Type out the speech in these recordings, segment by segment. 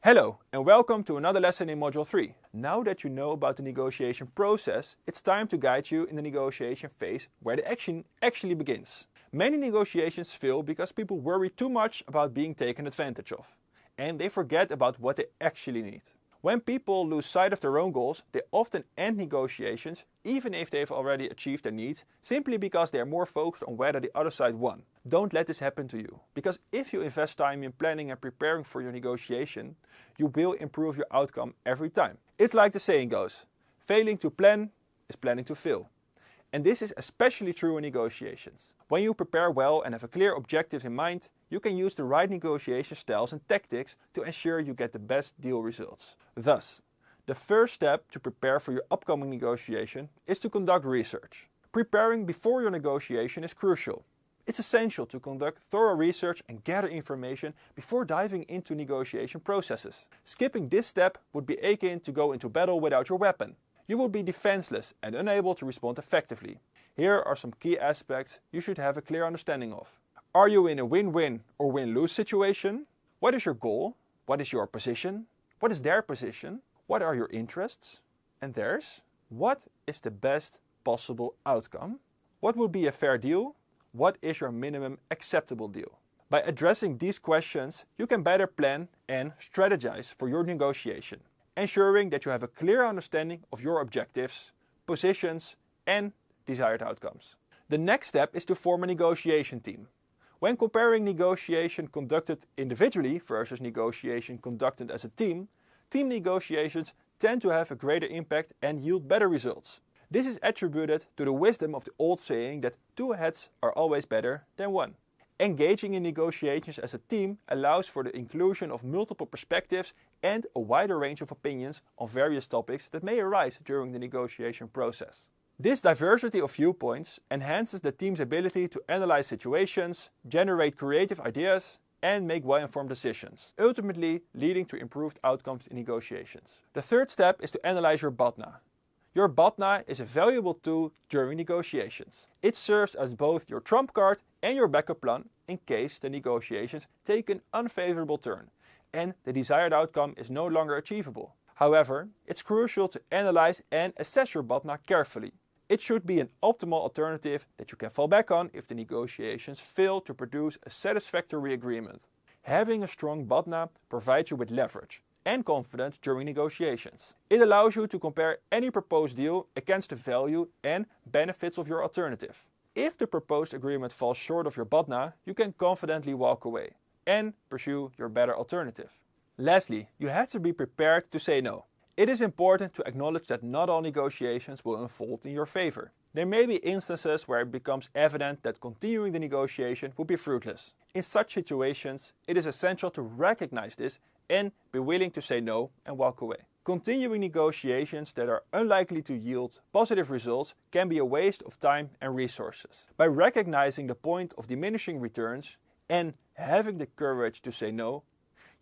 Hello and welcome to another lesson in Module 3. Now that you know about the negotiation process, it's time to guide you in the negotiation phase where the action actually begins. Many negotiations fail because people worry too much about being taken advantage of, and they forget about what they actually need. When people lose sight of their own goals, they often end negotiations even if they've already achieved their needs, simply because they are more focused on whether the other side won. Don't let this happen to you, because if you invest time in planning and preparing for your negotiation, you will improve your outcome every time. It's like the saying goes, failing to plan is planning to fail. And this is especially true in negotiations. When you prepare well and have a clear objective in mind, you can use the right negotiation styles and tactics to ensure you get the best deal results. Thus, the first step to prepare for your upcoming negotiation is to conduct research. Preparing before your negotiation is crucial. It's essential to conduct thorough research and gather information before diving into negotiation processes. Skipping this step would be akin to go into battle without your weapon. You will be defenseless and unable to respond effectively. Here are some key aspects you should have a clear understanding of. Are you in a win-win or win-lose situation? What is your goal? What is your position? What is their position? What are your interests and theirs? What is the best possible outcome? What would be a fair deal? What is your minimum acceptable deal? By addressing these questions, you can better plan and strategize for your negotiation, ensuring that you have a clear understanding of your objectives, positions, and desired outcomes. The next step is to form a negotiation team. When comparing negotiation conducted individually versus negotiation conducted as a team negotiations tend to have a greater impact and yield better results. This is attributed to the wisdom of the old saying that two heads are always better than one. Engaging in negotiations as a team allows for the inclusion of multiple perspectives and a wider range of opinions on various topics that may arise during the negotiation process. This diversity of viewpoints enhances the team's ability to analyze situations, generate creative ideas, and make well-informed decisions, ultimately leading to improved outcomes in negotiations. The third step is to analyze your BATNA. Your BATNA is a valuable tool during negotiations. It serves as both your trump card and your backup plan in case the negotiations take an unfavorable turn and the desired outcome is no longer achievable. However, it's crucial to analyze and assess your BATNA carefully. It should be an optimal alternative that you can fall back on if the negotiations fail to produce a satisfactory agreement. Having a strong BATNA provides you with leverage and confidence during negotiations. It allows you to compare any proposed deal against the value and benefits of your alternative. If the proposed agreement falls short of your BATNA, you can confidently walk away and pursue your better alternative. Lastly, you have to be prepared to say no. It is important to acknowledge that not all negotiations will unfold in your favor. There may be instances where it becomes evident that continuing the negotiation would be fruitless. In such situations, it is essential to recognize this and be willing to say no and walk away. Continuing negotiations that are unlikely to yield positive results can be a waste of time and resources. By recognizing the point of diminishing returns and having the courage to say no,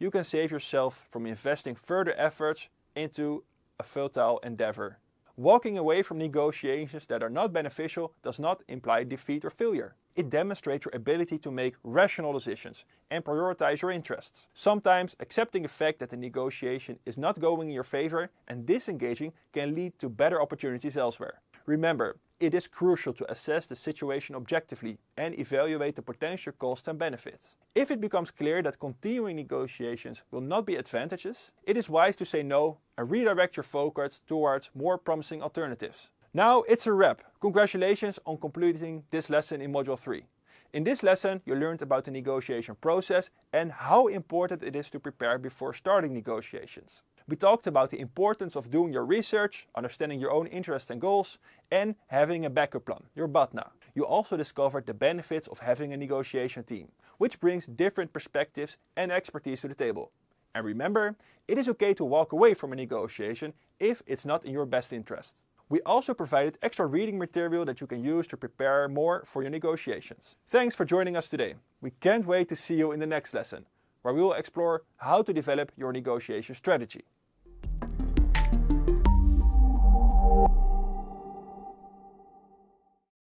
you can save yourself from investing further efforts into a futile endeavor. Walking away from negotiations that are not beneficial does not imply defeat or failure. It demonstrates your ability to make rational decisions and prioritize your interests. Sometimes accepting the fact that the negotiation is not going in your favor and disengaging can lead to better opportunities elsewhere. Remember, it is crucial to assess the situation objectively and evaluate the potential costs and benefits. If it becomes clear that continuing negotiations will not be advantageous, it is wise to say no and redirect your focus towards more promising alternatives. Now it's a wrap. Congratulations on completing this lesson in Module 3. In this lesson, you learned about the negotiation process and how important it is to prepare before starting negotiations. We talked about the importance of doing your research, understanding your own interests and goals, and having a backup plan, your BATNA. You also discovered the benefits of having a negotiation team, which brings different perspectives and expertise to the table. And remember, it is okay to walk away from a negotiation if it's not in your best interest. We also provided extra reading material that you can use to prepare more for your negotiations. Thanks for joining us today. We can't wait to see you in the next lesson, where we will explore how to develop your negotiation strategy.